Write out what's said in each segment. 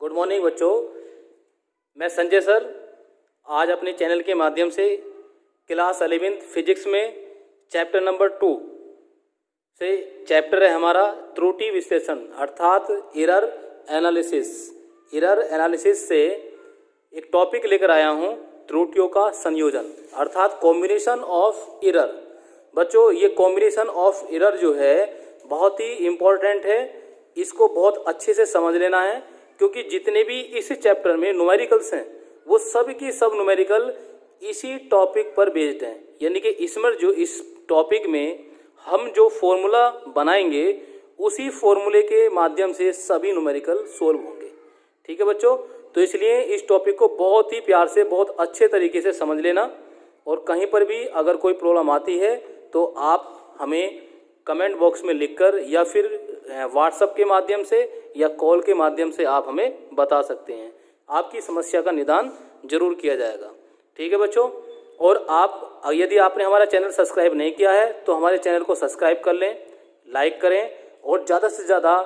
Good morning बच्चों, मैं Sanjay sir आज अपने चैनल के माध्यम से क्लास 11th फिजिक्स में चैप्टर नंबर 2 से चैप्टर है हमारा त्रुटि विश्लेषण अर्थात एरर एनालिसिस। एरर एनालिसिस से एक टॉपिक लेकर आया हूँ, त्रुटियों का संयोजन अर्थात कॉम्बिनेशन ऑफ एरर। बच्चों ये कॉम्बिनेशन ऑफ एरर जो है बहुत ही इम्पोर्टेंट है, इसको बहुत अच्छे से समझ लेना है क्योंकि जितने भी इस चैप्टर में न्यूमेरिकल्स हैं वो सब की सब न्यूमेरिकल इसी टॉपिक पर बेस्ड हैं। यानी कि इसमें जो इस टॉपिक में हम जो फॉर्मूला बनाएंगे उसी फॉर्मूले के माध्यम से सभी न्यूमेरिकल सोल्व होंगे। ठीक है बच्चों, तो इसलिए इस टॉपिक को बहुत ही प्यार से बहुत अच्छे तरीके से समझ लेना और कहीं पर भी अगर कोई प्रॉब्लम आती है तो आप हमें कमेंट बॉक्स में लिखकर या फिर व्हाट्सएप के माध्यम से या कॉल के माध्यम से आप हमें बता सकते हैं। आपकी समस्या का निदान जरूर किया जाएगा। ठीक है बच्चों, और आप यदि आपने हमारा चैनल सब्सक्राइब नहीं किया है तो हमारे चैनल को सब्सक्राइब कर लें, लाइक करें और ज़्यादा से ज़्यादा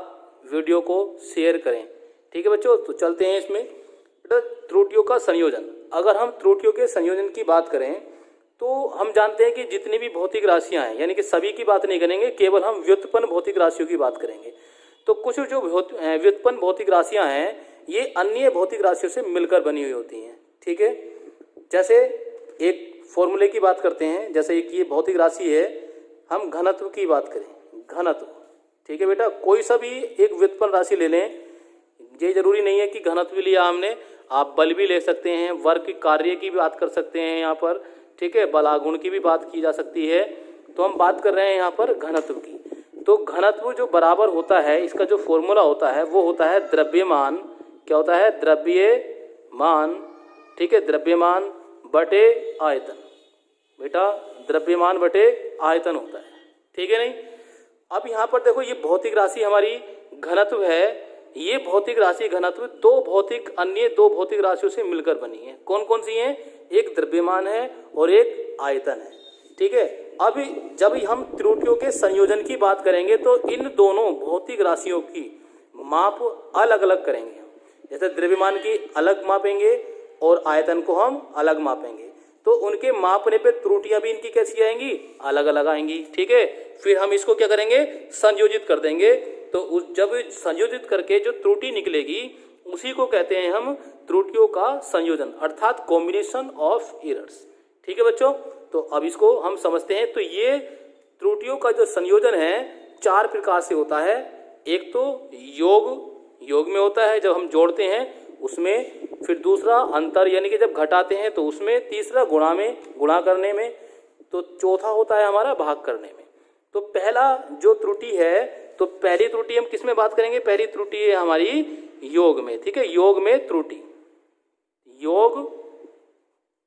वीडियो को शेयर करें। ठीक है बच्चों, तो चलते हैं इसमें। बेटा त्रुटियों का संयोजन, अगर हम त्रुटियों के संयोजन की बात करें तो हम जानते हैं कि जितनी भी भौतिक राशियां हैं, यानी कि सभी की बात नहीं करेंगे, केवल हम व्युत्पन्न भौतिक राशियों की बात करेंगे। तो कुछ जो व्युत्पन्न भौतिक राशियां हैं ये अन्य भौतिक राशियों से मिलकर बनी हुई होती हैं। ठीक है, जैसे एक फॉर्मूले की बात करते हैं, जैसे एक ये भौतिक राशि है, हम घनत्व की बात करें, घनत्व। ठीक है बेटा, कोई सा भी एक व्युत्पन्न राशि ले लें, ये जरूरी नहीं है कि घनत्व लिया हमने, आप बल भी ले सकते हैं, वर्क की कार्य की भी बात कर सकते हैं यहाँ पर। ठीक है, बलागुण की भी बात की जा सकती है। तो हम बात कर रहे हैं यहाँ पर घनत्व की। तो घनत्व जो बराबर होता है, इसका जो फॉर्मूला होता है वो होता है द्रव्यमान। क्या होता है? द्रव्यमान। ठीक है, द्रव्यमान बटे आयतन। बेटा द्रव्यमान बटे आयतन होता है। ठीक है नहीं? अब यहाँ पर देखो ये भौतिक राशि हमारी घनत्व है। ये भौतिक राशि घनत्व अन्य दो भौतिक राशियों से मिलकर बनी है। कौन कौन सी हैं? एक द्रव्यमान है और एक आयतन है। ठीक है, अब जब हम त्रुटियों के संयोजन की बात करेंगे तो इन दोनों भौतिक राशियों की माप अलग अलग करेंगे। जैसे द्रव्यमान की अलग मापेंगे और आयतन को हम अलग मापेंगे, तो उनके मापने पे त्रुटियां भी इनकी कैसी आएंगी? अलग अलग आएंगी। ठीक है, फिर हम इसको क्या करेंगे? संयोजित कर देंगे। तो जब संयोजित करके जो त्रुटि निकलेगी उसी को कहते हैं हम त्रुटियों का संयोजन अर्थात कॉम्बिनेशन ऑफ एरर्स। ठीक है बच्चों, तो अब इसको हम समझते हैं। तो ये त्रुटियों का जो संयोजन है 4 प्रकार से होता है। एक तो योग में होता है जब हम जोड़ते हैं उसमें, फिर दूसरा अंतर यानी कि जब घटाते हैं तो उसमें, तीसरा गुणा करने में, तो चौथा होता है हमारा भाग करने में। तो पहला जो त्रुटि है, तो पहली त्रुटि हम किस में बात करेंगे? पहली त्रुटि है हमारी योग में। ठीक है, योग में त्रुटि, योग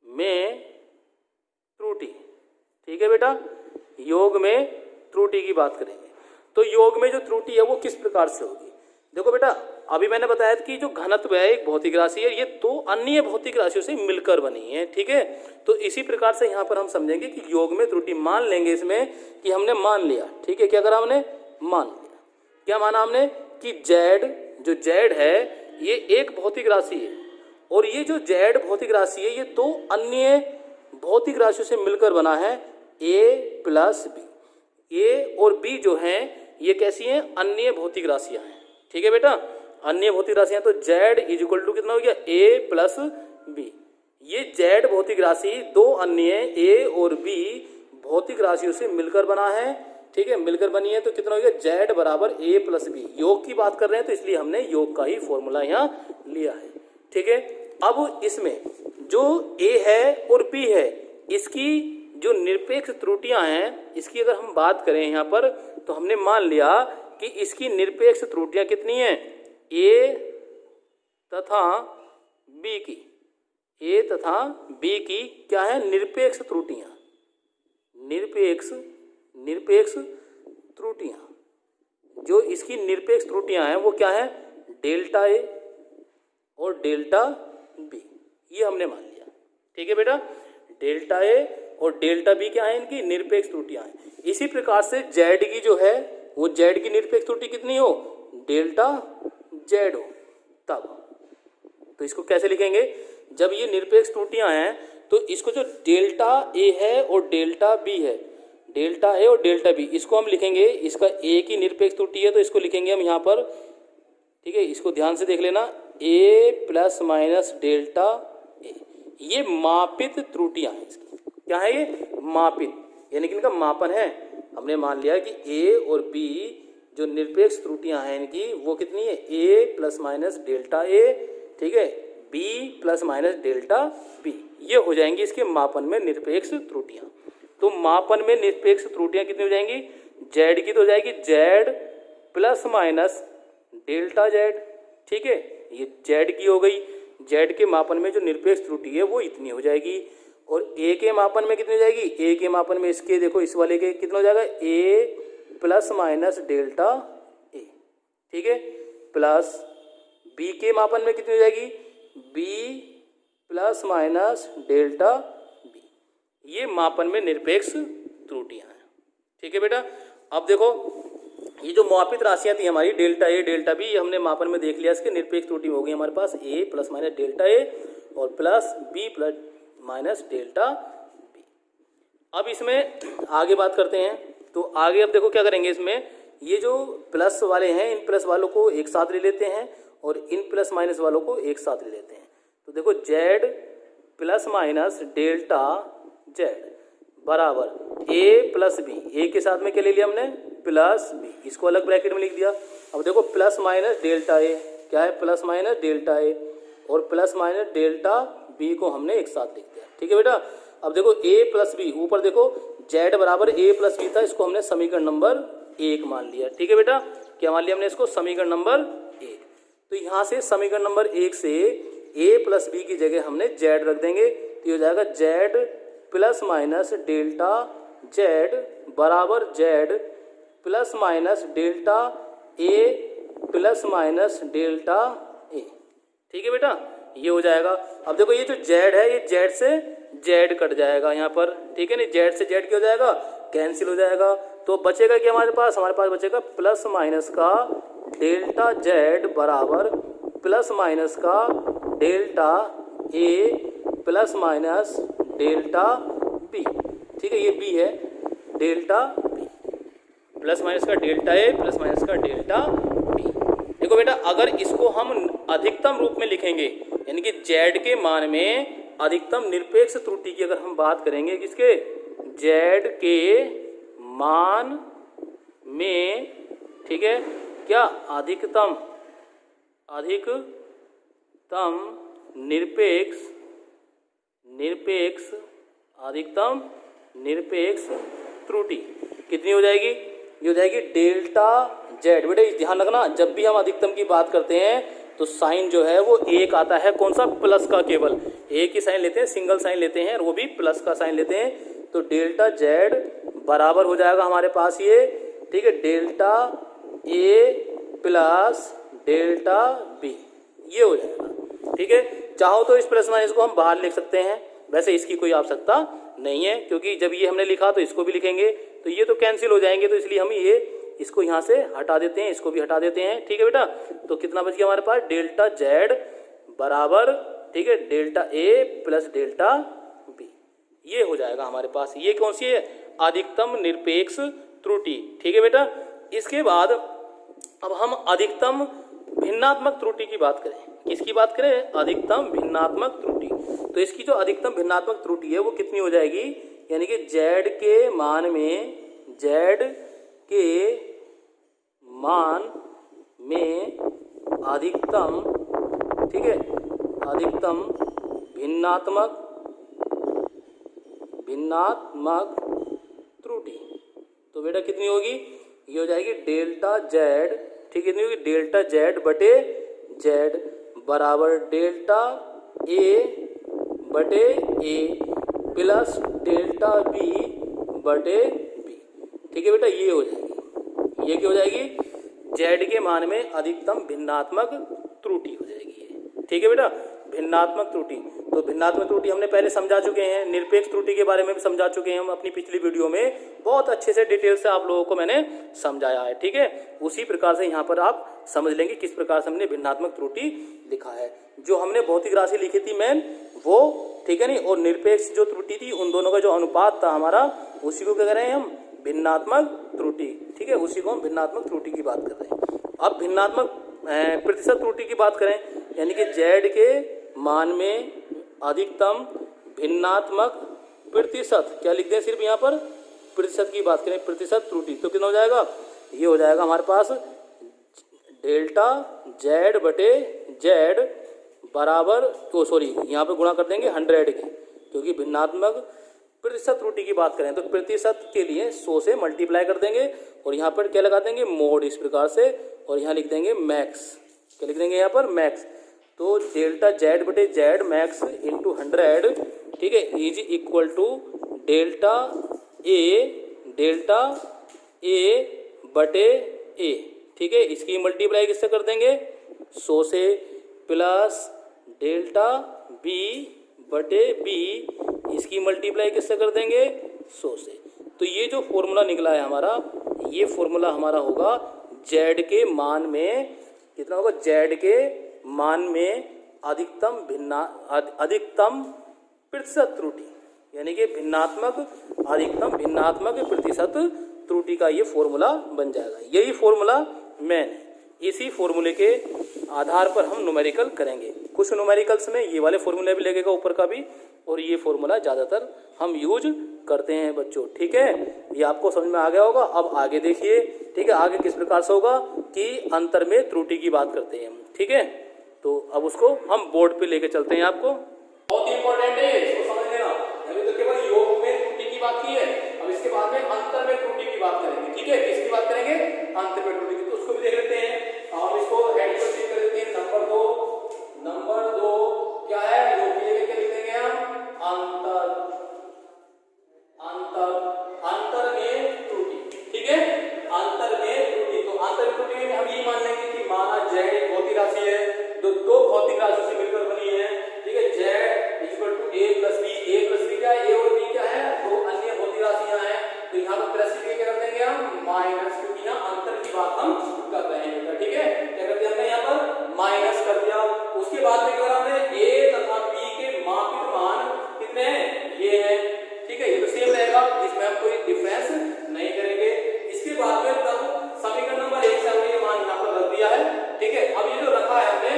में त्रुटि। ठीक है बेटा, योग में त्रुटि की बात करेंगे। तो योग में जो त्रुटि है वो किस प्रकार से होगी? देखो बेटा, अभी मैंने बताया कि जो घनत्व है एक भौतिक राशि है, ये 2 अन्य भौतिक राशियों से मिलकर बनी है। ठीक है, तो इसी प्रकार से यहाँ पर हम समझेंगे कि योग में त्रुटि मान लेंगे इसमें कि हमने मान लिया। ठीक है, क्या करा हमने? मान लिया। क्या माना हमने? कि जो जेड है ये एक भौतिक राशि है और ये जो जेड भौतिक राशि है ये 2 अन्य भौतिक राशियों से मिलकर बना है, ए प्लस बी। ए और बी जो हैं ये कैसी हैं? अन्य भौतिक राशियां हैं। ठीक है बेटा, अन्य भौतिक राशियां। तो जेड इज इक्वल टू कितना हो गया? ए प्लस बी। ये जेड भौतिक राशि 2 अन्य ए और बी भौतिक राशियों से मिलकर बना है। ठीक है, मिलकर बनी है, तो कितना हो गया? जेड बराबर ए प्लस बी। योग की बात कर रहे हैं तो इसलिए हमने योग का ही फॉर्मूला यहाँ लिया है। ठीक है, अब इसमें जो ए है और बी है इसकी जो निरपेक्ष त्रुटियां हैं, इसकी अगर हम बात करें यहाँ पर तो हमने मान लिया कि इसकी निरपेक्ष त्रुटियां कितनी हैं? ए तथा बी की। ए तथा बी की क्या है? निरपेक्ष त्रुटियां। निरपेक्ष त्रुटियां, जो इसकी निरपेक्ष त्रुटियां हैं वो क्या है? डेल्टा ए और डेल्टा बी, ये हमने मान लिया। ठीक है बेटा, डेल्टा ए और डेल्टा बी क्या है? इनकी निरपेक्ष त्रुटियां हैं। इसी प्रकार से जेड की जो है वो जेड की निरपेक्ष त्रुटि कितनी हो? डेल्टा जेड हो। तब तो इसको कैसे लिखेंगे, जब ये निरपेक्ष त्रुटियां हैं तो इसको जो डेल्टा ए है और डेल्टा बी है, डेल्टा ए और डेल्टा बी, इसको हम लिखेंगे, इसका ए की निरपेक्ष त्रुटि है तो इसको लिखेंगे हम यहाँ पर, ठीक है। इसको ध्यान से देख लेना, ए प्लस माइनस डेल्टा ए, ये मापित त्रुटियां हैं इसकी। क्या है ये, मापित, यानी कि इनका मापन है। हमने मान लिया कि ए और बी जो निरपेक्ष त्रुटियां हैं इनकी वो कितनी है, A plus minus delta A, ठीक है, B plus minus delta B, ये हो जाएंगी इसके मापन में निरपेक्ष त्रुटियां। तो मापन में निरपेक्ष त्रुटियां कितनी हो जाएंगी, जेड की तो हो जाएगी Z plus minus delta Z, ठीक है, ये जेड की हो गई। जेड के मापन में जो निरपेक्ष त्रुटि है वो इतनी हो जाएगी। और ए के मापन में कितनी हो जाएगी, ए के मापन में इसके देखो इस वाले के कितना हो जाएगा, ए प्लस माइनस डेल्टा ए, ठीक है, प्लस बी के मापन में कितनी हो जाएगी, B plus minus delta B, ये मापन में निरपेक्ष त्रुटियां हैं, ठीक है बेटा। अब देखो ये जो मापित राशियां थी हमारी डेल्टा ए डेल्टा बी, ये हमने मापन में देख लिया, इसके निरपेक्ष त्रुटि हो गई हमारे पास A plus minus delta A और plus B plus minus delta B. अब इसमें आगे बात करते हैं, तो आगे अब देखो क्या करेंगे, इसमें ये जो प्लस वाले हैं इन प्लस वालों को एक साथ ले लेते हैं और इन प्लस माइनस वालों को एक साथ ले लेते हैं। तो देखो Z plus minus delta Z बराबर ए प्लस बी, ए के साथ में क्या ले लिया हमने, प्लस बी, इसको अलग ब्रैकेट में लिख दिया। अब देखो प्लस माइनस डेल्टा ए, क्या है, प्लस माइनस डेल्टा ए और प्लस माइनस डेल्टा बी को हमने एक साथ लिख दिया, ठीक है बेटा। अब देखो ए प्लस बी, ऊपर देखो जेड बराबर ए प्लस बी था, इसको हमने समीकरण नंबर 1 मान लिया, ठीक है बेटा। क्या मान लिया हमने इसको, समीकरण नंबर 1। तो यहाँ से समीकरण नंबर 1 से ए प्लस बी की जगह हमने जेड रख देंगे, तो हो जाएगा Z plus minus delta Z बराबर Z plus minus delta A plus minus delta A, ठीक है बेटा, ये हो जाएगा। अब देखो ये जो जेड है ये जेड से जेड कट जाएगा यहाँ पर, ठीक है, नहीं जेड से जेड क्या हो जाएगा, कैंसिल हो जाएगा। तो बचेगा क्या हमारे पास बचेगा प्लस माइनस का डेल्टा जेड बराबर प्लस माइनस का delta A plus minus delta B, ठीक है, ये बी है, डेल्टा बी प्लस माइनस का डेल्टा ए प्लस माइनस का डेल्टा बी। देखो बेटा अगर इसको हम अधिकतम रूप में लिखेंगे, यानी कि जेड के मान में अधिकतम निरपेक्ष त्रुटि की अगर हम बात करेंगे, किसके, जेड के मान में, ठीक है, क्या अधिकतम अधिकतम निरपेक्ष त्रुटि कितनी हो जाएगी, ये हो जाएगी डेल्टा जेड। बेटा ध्यान रखना, जब भी हम अधिकतम की बात करते हैं तो साइन जो है वो एक आता है, कौन सा, प्लस का, केवल एक ही साइन लेते हैं, सिंगल साइन लेते हैं और वो भी प्लस का साइन लेते हैं। तो डेल्टा जेड बराबर हो जाएगा हमारे पास ये, ठीक है, delta A plus delta B, ये हो जाएगा, ठीक है। चाहो तो इस प्लस माइनस को हम बाहर लिख सकते हैं, वैसे इसकी कोई आवश्यकता नहीं है क्योंकि जब ये हमने लिखा तो इसको भी लिखेंगे तो ये तो कैंसिल हो जाएंगे, तो इसलिए हम ये इसको यहाँ से हटा देते हैं, इसको भी हटा देते हैं, ठीक है बेटा। तो कितना बच गया हमारे पास, डेल्टा जेड बराबर, ठीक है, delta A plus delta B, ये हो जाएगा हमारे पास। ये कौन सी है, अधिकतम निरपेक्ष त्रुटि, ठीक है बेटा। इसके बाद अब हम अधिकतम भिन्नात्मक त्रुटि की बात करें, किसकी बात करें, अधिकतम भिन्नात्मक त्रुटि। तो इसकी जो अधिकतम भिन्नात्मक त्रुटि है वो कितनी हो जाएगी, यानी कि जेड के मान में, जेड के मान में अधिकतम, ठीक है, अधिकतम भिन्नात्मक त्रुटि, तो बेटा कितनी होगी, ये हो जाएगी डेल्टा जेड, ठीक है, कितनी होगी, डेल्टा जेड बटे जेड बराबर डेल्टा ए बटे ए प्लस डेल्टा बी बटे बी, ठीक है बेटा, ये हो जाएगी, ये क्या हो जाएगी, जेड के मान में अधिकतम भिन्नात्मक त्रुटि हो जाएगी ये, ठीक है बेटा, भिन्नात्मक त्रुटि। तो भिन्नात्मक त्रुटि हमने पहले समझा चुके हैं, निरपेक्ष त्रुटि के बारे में भी समझा चुके हैं हम अपनी पिछली वीडियो में, बहुत अच्छे से डिटेल से आप लोगों को मैंने समझाया है, ठीक है। उसी प्रकार से यहाँ पर आप समझ लेंगे किस प्रकार से हमने भिन्नात्मक त्रुटि लिखा है। जो हमने भौतिक राशि लिखी थी मैन वो, ठीक है नहीं, और निरपेक्ष जो त्रुटि थी उन दोनों का जो अनुपात था हमारा, उसी को क्या कर रहे हैं हम, भिन्नात्मक त्रुटि, ठीक है, उसी को हम भिन्नात्मक त्रुटि की बात कर रहे हैं। अब भिन्नात्मक प्रतिशत त्रुटि की बात करें, यानी कि जेड के मान में अधिकतम भिन्नात्मक प्रतिशत, क्या लिख दें सिर्फ यहाँ पर प्रतिशत की बात करें, प्रतिशत त्रुटि, तो कितना हो जाएगा, ये हो जाएगा हमारे पास डेल्टा जेड बटे जेड बराबर, तो सॉरी यहाँ पे गुणा कर देंगे 100 के, क्योंकि भिन्नात्मक प्रतिशत त्रुटि की बात करें तो प्रतिशत के लिए 100 से मल्टीप्लाई कर देंगे और यहाँ पर क्या लगा देंगे, मोड, इस प्रकार से, और यहाँ लिख देंगे मैक्स, क्या लिख देंगे यहाँ पर, मैक्स। तो डेल्टा जेड बटे जेड मैक्स इंटू 100, ठीक है, is equal to delta A बटे ए, ठीक है, इसकी मल्टीप्लाई किससे कर देंगे, 100 से, प्लस डेल्टा बी बटे बी, इसकी मल्टीप्लाई किससे कर देंगे, 100 से। तो ये जो फॉर्मूला निकला है हमारा, ये फॉर्मूला हमारा होगा जेड के मान में, कितना होगा, जेड के मान में अधिकतम प्रतिशत त्रुटि, यानी कि अधिकतम भिन्नात्मक प्रतिशत त्रुटि का ये फॉर्मूला बन जाएगा। यही फॉर्मूला मैन है, इसी फॉर्मूले के आधार पर हम न्यूमेरिकल करेंगे। कुछ न्यूमेरिकल्स में ये वाले फॉर्मूले भी लगेगा ऊपर का भी, और ये फॉर्मूला ज़्यादातर हम यूज करते हैं बच्चों, ठीक है, ये आपको समझ में आ गया होगा। अब आगे देखिए, ठीक है, आगे किस प्रकार से होगा कि अंतर में त्रुटि की बात करते हैं हम, ठीक है, तो अब उसको हम बोर्ड पे लेके चलते हैं। आपको बहुत ही इंपॉर्टेंट है, इसको समझ लेना। अभी तो केवल योग में त्रुटि की बात की है, अब इसके बाद में अंतर में त्रुटि की बात करेंगे, ठीक है, किसकी बात करेंगे, अंतर में त्रुटि की, तो उसको भी देख लेते हैं। हम इसको हेडिंग को चेक कर लेते हैं। नंबर दो क्या है, योग की जगह क्या लिख देंगे हम, अंतर में त्रुटि, ठीक है, अंतर में त्रुटि। तो अंतर में त्रुटि में हम ये मान लेंगे कि माना जेड एक भौतिक राशि है, दो भौतिक राशियों से मिलकर बनी है, ठीक है, Z equal to A plus B क्या है, ए और बी क्या है, दो अन्य भौतिक राशियां हैं, तो यहाँ पर प्लस की क्या कर देंगे हम, माइनस, क्योंकि यहाँ अंतर की बात हम कर रहे हैं, ठीक है, क्या कर दिया हमने यहाँ पर माइनस कर दिया। उसके बाद में क्या हमने ए तथा बी के मापित मान कितने हैं, ये है, ठीक है, ये तो सेम रहेगा, इसमें हम कोई डिफरेंस नहीं करेंगे। इसके बाद में तब समीकरण नंबर 1 से हमने ये मान यहाँ पर रख दिया है, ठीक है। अब ये जो रखा है हमने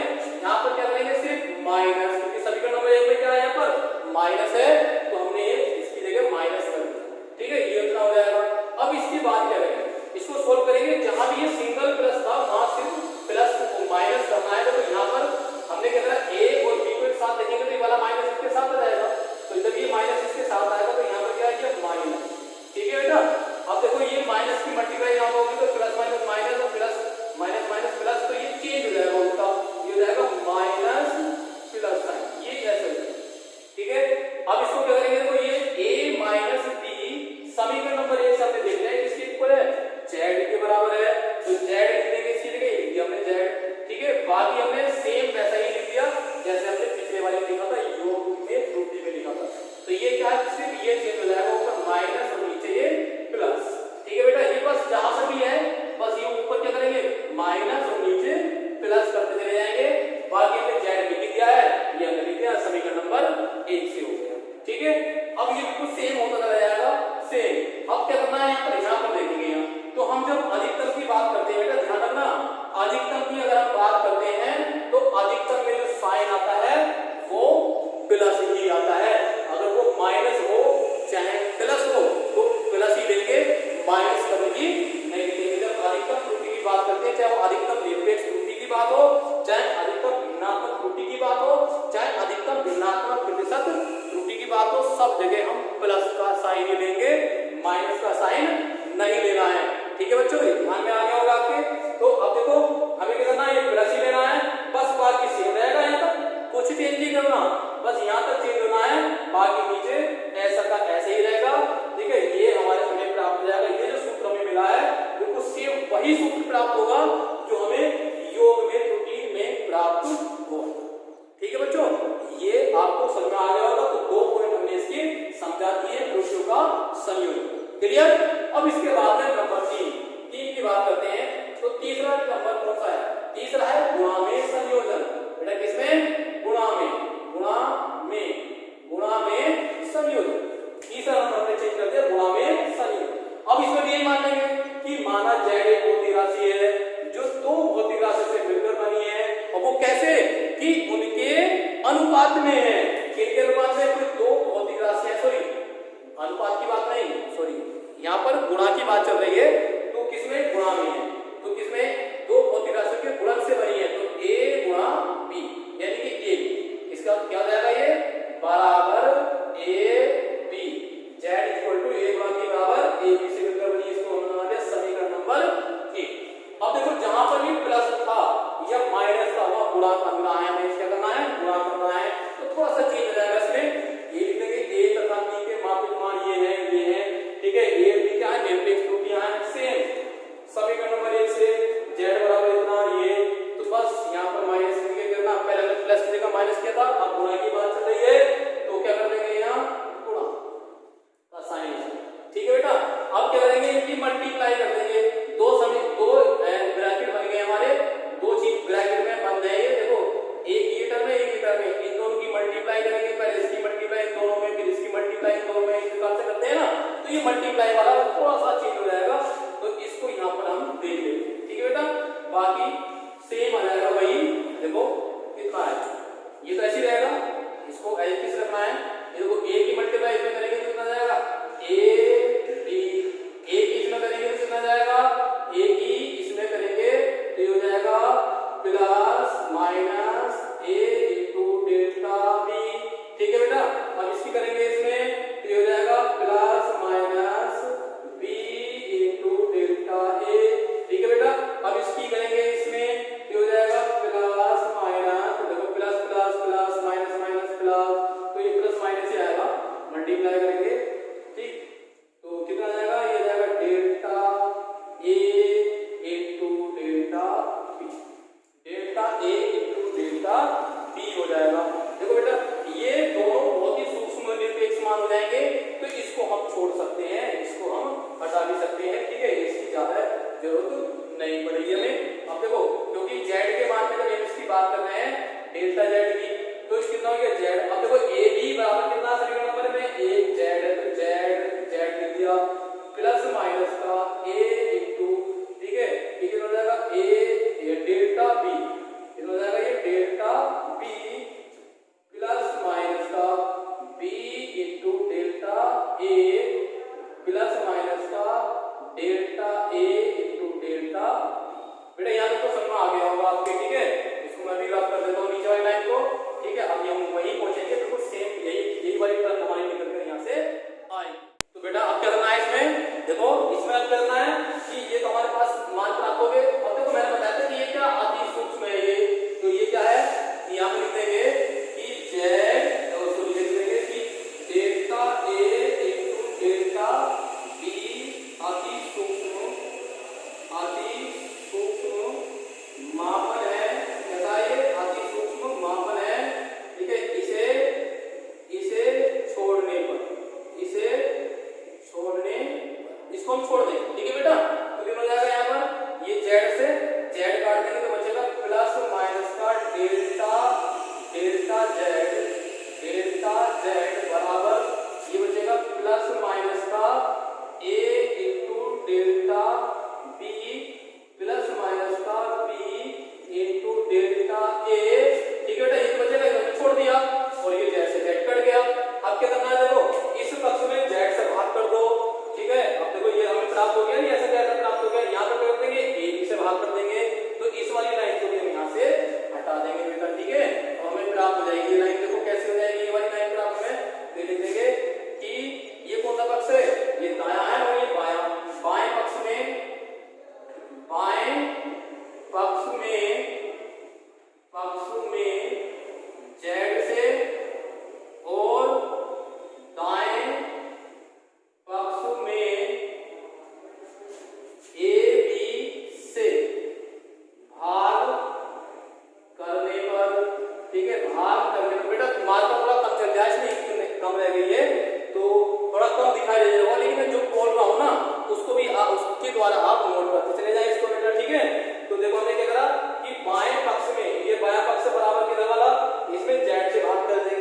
यहाँ पर क्या करेंगे, सिर्फ माइनस, क्योंकि समीकरण नंबर 1 में क्या है, यहाँ पर माइनस है, तो हमने इसकी जगह माइनस कर दिया, ठीक है, ये उतना हो जाएगा। अब इसके बाद क्या करेंगे, इसको सोल्व करेंगे, जहां भी ये सिंगल प्लस था वहां सिर्फ प्लस माइनस करना है, तो यहाँ पर हमने क्या करा, ए और बी को एक साथ देखेंगे तो ये वाला माइनस इसके साथ आ जाएगा, तो जब ये माइनस इसके साथ आएगा तो यहाँ पर क्या है, माइनस, ठीक है बेटा। अब देखो ये माइनस की मल्टीप्लाई यहाँ पर होगी तो प्लस माइनस माइनस और प्लस माइनस माइनस प्लस, तो ये चेंज हो जाएगा उनका, ये हो जाएगा माइनस प्लस साइन, ये ऐसे हो, ठीक है। अब इसको क्या करेंगे, तो ये a माइनस बी समीकरण नंबर 1 से हमने देख लिया है किसके इक्वल है, जेड के बराबर है, तो जेड लिखेंगे इसकी जगह लिख दिया हमने जेड, ठीक है। बाकी हमने सेम वैसा ही लिख दिया जैसे हमने पिछले वाले में लिखा था, योग में त्रुटि में लिखा था। तो ये क्या है, सिर्फ ये चेंज हो जाएगा, ऊपर माइनस और नीचे ये प्लस, ठीक है बेटा। ये बस जहां से भी है बस ये ऊपर क्या करेंगे, माइनस और नीचे प्लस करते चले जाएंगे। बाकी हमने जेड लिख दिया है, ये हमने लिख दिया समीकरण नंबर 1 से हो गया, ठीक है। अब ये बिल्कुल सेम होता चला जाएगा, सेम। अब क्या करना है, यहाँ पर देखेंगे यहाँ, तो हम जब अधिकतम की बात करते हैं बेटा ध्यान रखना, अधिकतम की अगर हम बात करते हैं तो अधिकतम में जो साइन आता है वो प्लस ही आता है, अगर वो माइनस हो चाहे प्लस हो तो प्लस ही लेंगे, माइनस कभी भी नहीं लिखेंगे। जब अधिकतम त्रुटि की बात करते हैं, चाहे वो अधिकतम निरपेक्ष त्रुटि की बात हो, चाहे अधिकतम भिन्नात्मक त्रुटि की बात हो, चाहे अधिकतम भिन्नात्मक प्रतिशत त्रुटि की बात हो, सब जगह हम प्लस का साइन ही लेंगे, माइनस का साइन नहीं लेना है, ठीक है बच्चों, ध्यान में आ गया होगा आपके। तो अब देखो हमें क्या करना है, ये प्लस ही लेना है, बस बाकी सेम रहेगा, यहाँ तक कुछ चेंज नहीं करना, बस यहाँ तक चेंज होना है, बाकी नीचे ऐसा का ऐसे ही रहेगा, ठीक है। ये हमारे हमें प्राप्त हो जाएगा, ये जो सूत्र हमें मिला है बिल्कुल सेम वही सूत्र प्राप्त होगा जो हमें योग में त्रुटि में प्राप्त हुआ, ठीक है बच्चों। ये आपको समझ में आ गया होगा। तो 2 पॉइंट हमने इसके समझा दिए, त्रुटियों का संयोजन, क्लियर। अब इसके बाद में नंबर 3 की बात करते हैं। तो तीसरा अनुपात में है। किनके अनुपात में? कोई दो भौतिक राशि है, सॉरी अनुपात की बात नहीं, सॉरी यहाँ पर गुणा की बात चल रही है। तो किसमें? गुणा में है। तो किसमें? दो भौतिक राशियों के गुणन से बनी है, तो ए गुणा बी यानी कि ए बी। इसका क्या हो जाएगा? ये बराबर A B, Z equal to A गुणा बी बराबर ए बी से मिलकर बनी। इसको हम बना दिया समीकरण नंबर 1। अब देखो जहां पर भी प्लस था या माइनस था वहां गुणा करना है, हमें क्या करना है? गुणा करना है। तो थोड़ा सा चेंज हो जाएगा इसमें। ये लिखेंगे ए तथा बी के मापित मान ये है, ठीक है। ए बी क्या है? निरपेक्ष त्रुटियां हैं, सेम समीकरण नंबर 1 से जेड बराबर इतना ये। तो बस यहाँ पर माइनस करना, पहले प्लस की जगह माइनस किया था, अब गुणा की बात चल रही है तो क्या कर देंगे? यहाँ गुणा का साइन, ठीक है बेटा। अब क्या करेंगे? इनकी मल्टीप्लाई कर देंगे। दो ब्रैकेट बन गए हमारे, दो चीज ब्रैकेट में बन गए। देखो एक ये टर्म है, एक ये टर्म है, इन दोनों की मल्टीप्लाई करेंगे। पहले इसकी मल्टीप्लाई इन दोनों में, फिर इसकी मल्टीप्लाई इन दोनों में, इस प्रकार से करते हैं ना। तो ये मल्टीप्लाई वाला थोड़ा सा चेंज हो जाएगा, तो इसको यहाँ पर हम देख लेंगे, ठीक है बेटा। बाकी सेम आ जाएगा वही। देखो कितना है, ये तो ऐसे ही रहेगा, इसको ऐसे किस रखना है? ये देखो ए की मल्टीप्लाई इसमें करेंगे तो कितना जाएगा? ए बी, ए की इसमें करेंगे तो कितना जाएगा? ए की इसमें करेंगे तो ये हो जाएगा प्लस माइनस ए इंटू डेल्टा बी, ठीक है बेटा। अब इसकी करेंगे इसमें तो ये हो जाएगा plus minus B into delta A, ठीक है बेटा। अब इसकी करेंगे इसमें तो हो जाएगा प्लस माइनस, देखो plus plus plus minus minus plus, तो ये प्लस माइनस ही आएगा, मल्टीप्लाई करेंगे, ठीक। तो कितना जाएगा? ये जाएगा delta A into delta B, delta A into delta B हो जाएगा। देखो बेटा ये दोनों बहुत ही सूक्ष्म निरपेक्ष मान हो जाएंगे, तो इसको हम छोड़ सकते हैं, इसको हम हटा भी सकते हैं, ठीक है। इसकी ज्यादा जरूरत नहीं पड़ेगी हमें। अब देखो क्योंकि जेड के मान में जब इसकी बात कर रहे हैं डेल्टा जेड की, तो कितना हो गया? जेड। अब देखो ए बी बराबर कितना समीकरण नंबर में? एक जेड है, तो जेड जेड लिख दिया प्लस माइनस का ए इंटू, ठीक है, ये कितना हो जाएगा? ए डेल्टा बी, कितना हो जाएगा? ये डेल्टा बी प्लस माइनस का बी इंटू डेल्टा ए प्लस माइनस का डेल्टा ए इंटू डेल्टा। बेटा यहाँ तक तो समझ में आ गया होगा आपके, ठीक है। इसको मैं भी रब कर देता हूँ नीचे वाली लाइन को, ठीक है। अब हम वहीं पहुंचेंगे, बिल्कुल सेम यही वाली टर्म हमारी निकल कर यहाँ से आई। तो बेटा अब क्या करना है इसमें? देखो इसमें अब क्या करना है कि ये तो हमारे पास मान प्राप्त हो गए। अब देखो मैंने बताया था कि ये क्या अति सूक्ष्म है ये, तो ये क्या है? यहाँ पे लिख देंगे कि जेड, उसको लिख देंगे कि delta A into delta B अति सूक्ष्म मापन है। कैसा? ये अति सूक्ष्म मापन है, ठीक है। इसे छोड़ने पर, इसको हम छोड़ दें, ठीक है बेटा। तो कितना हो जाएगा? यहाँ पर ये जेड से जेड काट देंगे तो बचेगा प्लस माइनस का डेल्टा जेड बराबर ये बचेगा प्लस माइनस का A into delta B plus minus का बी इंटू डेल्टा ए, ठीक है बेटा। ये बचेगा, इसे छोड़ दिया और ये जेड से जेड कट गया। अब क्या करना है? देखो इस पक्ष में जेड से भाग कर दो, ठीक है। अब देखो ये हमें प्राप्त हो गया, नहीं ऐसा कैसा प्राप्त हो गया? यहाँ पर कर देंगे ए बी से भाग कर देंगे, तो इस वाली लाइन को हम यहाँ से हटा देंगे बेटा, ठीक है। और हमें प्राप्त हो जाएगी ये लाइन। देखो कैसे हो जाएगी ये वाली लाइन प्राप्त में? लिख देंगे कि ये कौन सा पक्ष है? ये दायां है और ये बायां। बाएं पक्ष में जेड से और दाएं पक्ष में ए बी से भाग करने पर, ठीक है। भाग करने पर बेटा मात्रा थोड़ा कम चल जाए, इसलिए कम रह गई है तो थोड़ा कम दिखाई दे जाएगा, लेकिन मैं जो बोल रहा हूँ ना उसको भी उसके द्वारा आप नोट करते चले जाए इसको बेटा, ठीक है। तो देखो हमने क्या करा कि बाएं पक्ष में, ये बायां पक्ष बराबर किधर वाला, इसमें जेड से भाग कर देंगे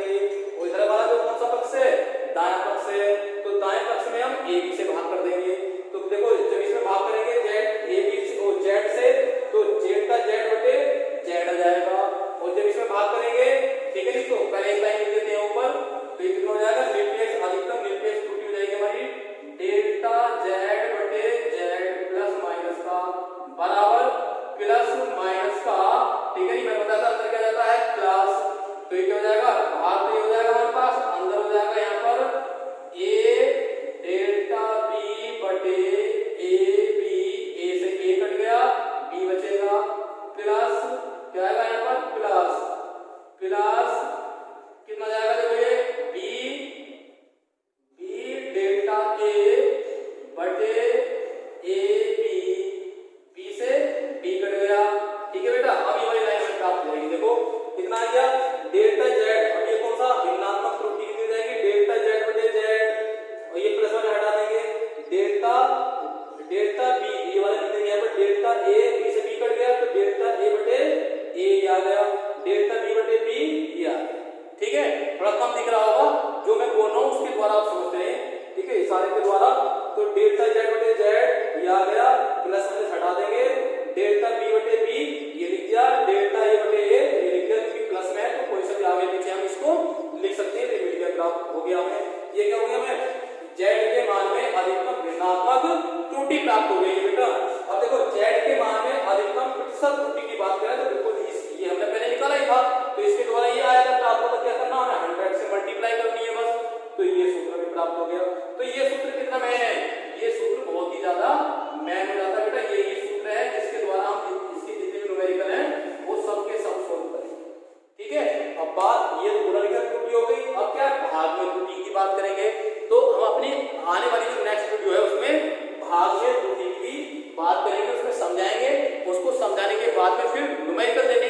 प्राप्त हो गया हमें। ये क्या हो गया हमें, जेड के मान में अधिकतम भिन्नात्मक त्रुटि प्राप्त हो गई है बेटा। अब देखो जेड के मान में अधिकतम प्रतिशत त्रुटि की बात करें तो बिल्कुल ये हमने पहले निकाला ही था, तो इसके द्वारा ये आया था प्राप्त होता, क्या करना हमें 100 से मल्टीप्लाई करनी है बस, तो ये सूत्र भी प्राप्त हो गया। तो ये सूत्र कितना मैन है, ये सूत्र बहुत ही ज्यादा मैन हो जाता है बेटा। ये सूत्र है जिसके द्वारा हम इसके जितने भी न्यूमेरिकल हैं वो सबके सब सोल्व करेंगे, ठीक है। अब बात ये गुणनखंड त्रुटि हो गई, अब क्या भाग में त्रुटि की बात करेंगे। तो हम अपनी आने वाली जो नेक्स्ट वीडियो है उसमें भाग में त्रुटि की बात करेंगे, उसमें समझाएंगे, उसको समझाने के बाद में फिर न्यूमेरिकल देने